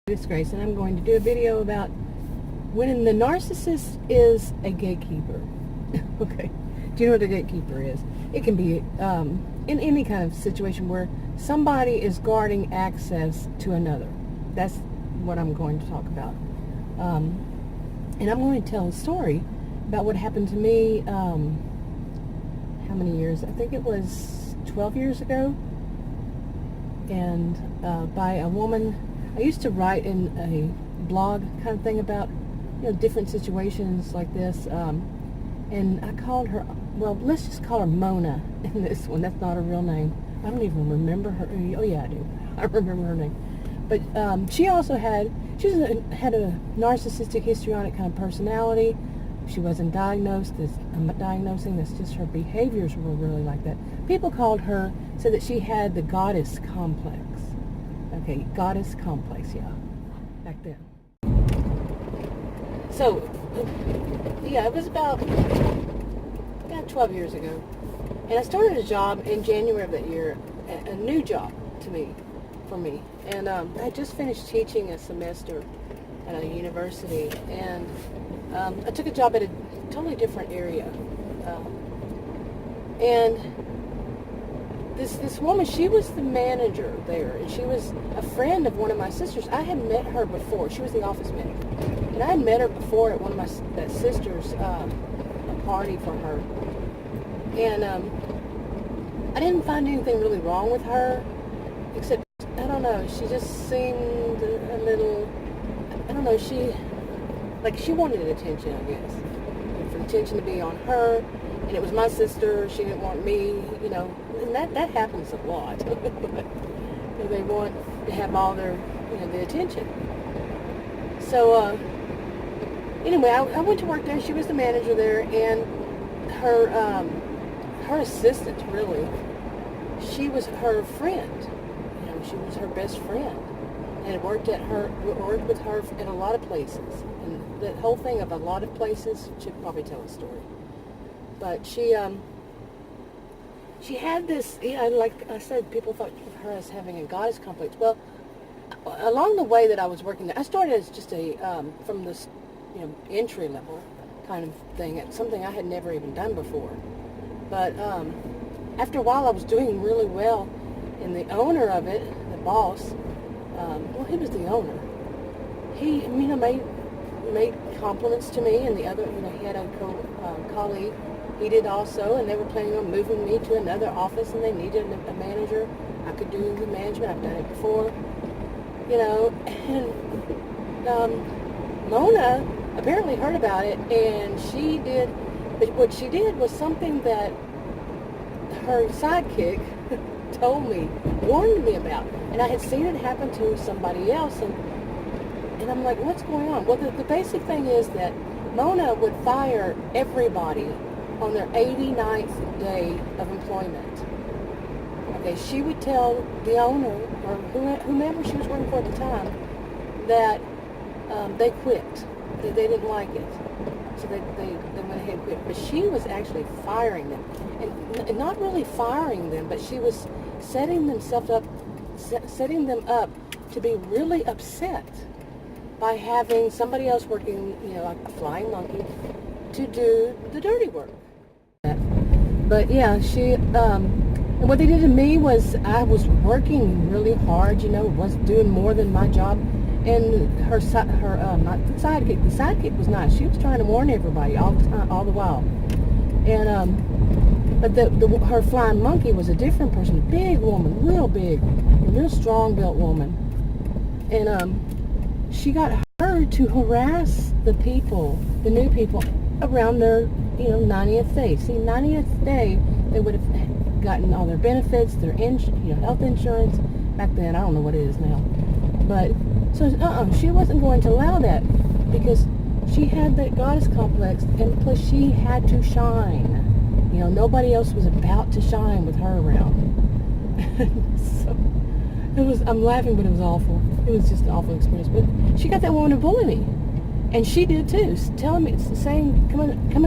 It's Grace, and I'm going to do a video about when the narcissist is a gatekeeper. Okay, do you know what a gatekeeper is? It can be in any kind of situation where somebody is guarding access to another. That's what I'm going to talk about. And I'm going to tell a story about what happened to me, how many years? I think it was 12 years ago. And by a woman, I used to write in a blog kind of thing about, different situations like this. And I called her, well, let's just call her Mona in this one. That's not her real name. I don't even remember her. Oh, yeah, I do. I remember her name. But she also had a narcissistic-histrionic kind of personality. She wasn't diagnosed. I'm not diagnosing. That's just her behaviors were really like that. People said that she had the goddess complex. Okay, goddess complex, yeah, back then. So, yeah, it was about 12 years ago. And I started a job in January of that year, a new job for me. And I had just finished teaching a semester at a university, and I took a job at a totally different area. And this woman, she was the manager there, and she was a friend of one of my sisters. I had met her before. She was the office manager. And I had met her before at one of my sisters' a party for her. And I didn't find anything really wrong with her, except, I don't know, she just seemed a little, I don't know, she wanted attention, I guess. And for attention to be on her, and it was my sister, she didn't want me, and that happens a lot. They want to have all their, the attention. So, anyway, I went to work there. She was the manager there, and her assistant, really, she was her friend. She was her best friend, and had worked with her in a lot of places. And the whole thing of a lot of places, she'd probably tell a story. But she had this, like I said, people thought of her as having a goddess complex. Well, along the way that I was working there, I started as just from this, entry level kind of thing, at something I had never even done before. But after a while, I was doing really well, and the owner of it, the boss, he was the owner. He, made compliments to me, and the other, he had a colleague. He did also, and they were planning on moving me to another office, and they needed a manager. I could do the management. I've done it before, and Mona apparently heard about it, and she did, but what she did was something that her sidekick warned me about, and I had seen it happen to somebody else, and I'm like, what's going on? Well, the basic thing is that Mona would fire everybody on their 89th day of employment. Okay, she would tell the owner, or whomever she was working for at the time, that they quit. They didn't like it. So they went ahead and quit. But she was actually firing them. And not really firing them, but she was setting them up to be really upset by having somebody else working, like a flying monkey, to do the dirty work. But yeah, she, and what they did to me was, I was working really hard, was doing more than my job, and not the sidekick was nice. She was trying to warn everybody all the time, all the while. And, but her flying monkey was a different person, a big woman, real big, a real strong-built woman. And she got her to harass the new people, around their, 90th day. See, 90th day, they would have gotten all their benefits, their health insurance. Back then, I don't know what it is now. But, so, she wasn't going to allow that, because she had that goddess complex, and plus she had to shine. Nobody else was about to shine with her around. So, I'm laughing, but it was awful. It was just an awful experience. But she got that woman to bully me. And she did too, coming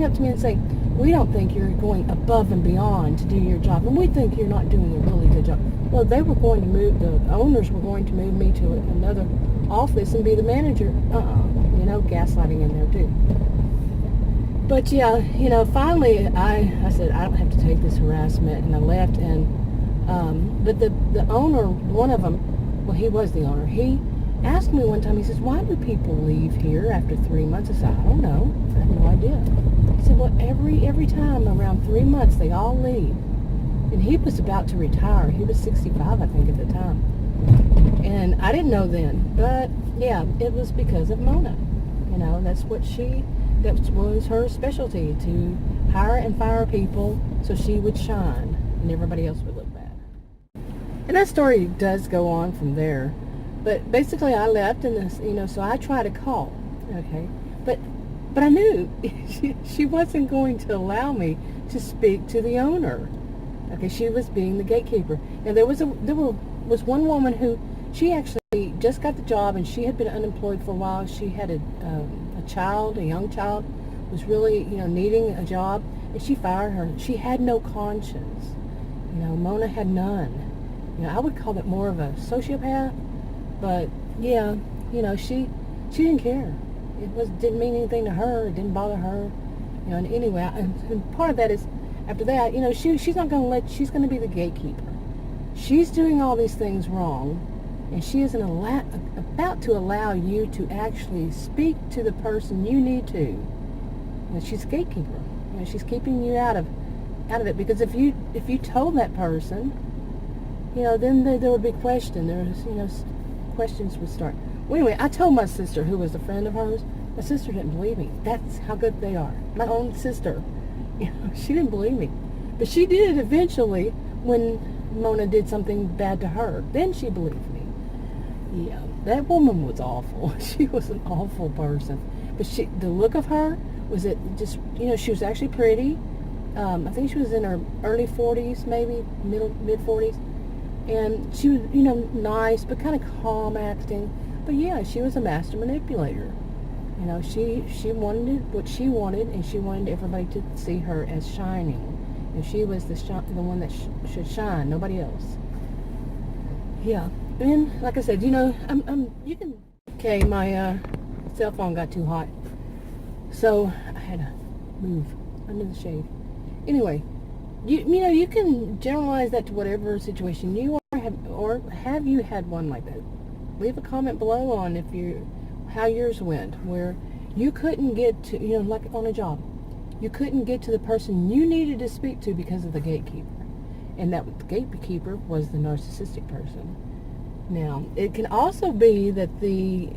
up to me and saying, we don't think you're going above and beyond to do your job, and we think you're not doing a really good job. Well, the owners were going to move me to another office and be the manager. You know, gaslighting in there too. But yeah, you know, finally I said, I don't have to take this harassment, and I left. And but the owner, one of them, well, he was the owner, he asked me one time, he says, why do people leave here after 3 months? I said, I don't know, I have no idea. He said, well, every time around 3 months they all leave. And he was about to retire. He was 65, I think, at the time. And I didn't know then, but yeah, it was because of Mona. You know, that was her specialty, to hire and fire people so she would shine and everybody else would look bad. And that story does go on from there. But basically I left, and this, you know, so I tried to call, okay? But I knew she wasn't going to allow me to speak to the owner. Okay, she was being the gatekeeper. And there was one woman who, she actually just got the job, and she had been unemployed for a while. She had a young child, was really, you know, needing a job, and she fired her. She had no conscience. You know, Mona had none. You know, I would call it more of a sociopath, but yeah, you know, she didn't care. Didn't mean anything to her. It didn't bother her. You know, and anyway, and part of that is, after that, you know, she's not going to she's going to be the gatekeeper. She's doing all these things wrong, and she isn't about to allow you to actually speak to the person you need to. You know, she's a gatekeeper. You know, she's keeping you out of it, because if you told that person, you know, then there would be question. Questions would start. Well, anyway, I told my sister, who was a friend of hers. My sister didn't believe me. That's how good they are. My own sister. You know, she didn't believe me. But she did eventually when Mona did something bad to her. Then she believed me. Yeah, that woman was awful. She was an awful person. But the look of her was just, you know, she was actually pretty. I think she was in her early 40s, maybe mid-40s. And she was, you know, nice, but kind of calm acting. But yeah, she was a master manipulator. You know, she wanted what she wanted, and she wanted everybody to see her as shining. And she was the one that should shine, nobody else. Yeah. And like I said, you know, okay, my cell phone got too hot, so I had to move under the shade. Anyway, you know, you can generalize that to whatever situation you are, or have you had one like that? Leave a comment below on how yours went, where you couldn't get to, you know, like on a job, you couldn't get to the person you needed to speak to because of the gatekeeper. And that the gatekeeper was the narcissistic person. Now, it can also be that the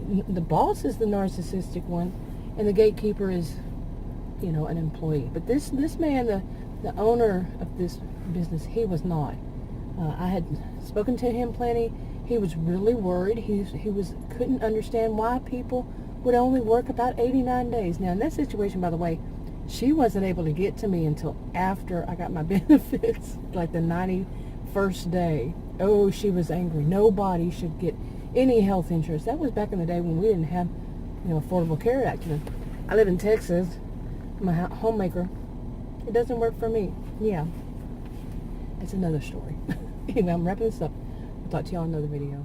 boss is the narcissistic one, and the gatekeeper is, you know, an employee. But this man, the owner of this business, he was not. I had spoken to him plenty. He was really worried. He couldn't understand why people would only work about 89 days. Now, in that situation, by the way, she wasn't able to get to me until after I got my benefits, like the 91st day. Oh, she was angry. Nobody should get any health insurance. That was back in the day when we didn't have, you know, Affordable Care Act. I live in Texas. I'm a homemaker. It doesn't work for me. Yeah. It's another story. Anyway, I'm wrapping this up. I'll talk to y'all in another video.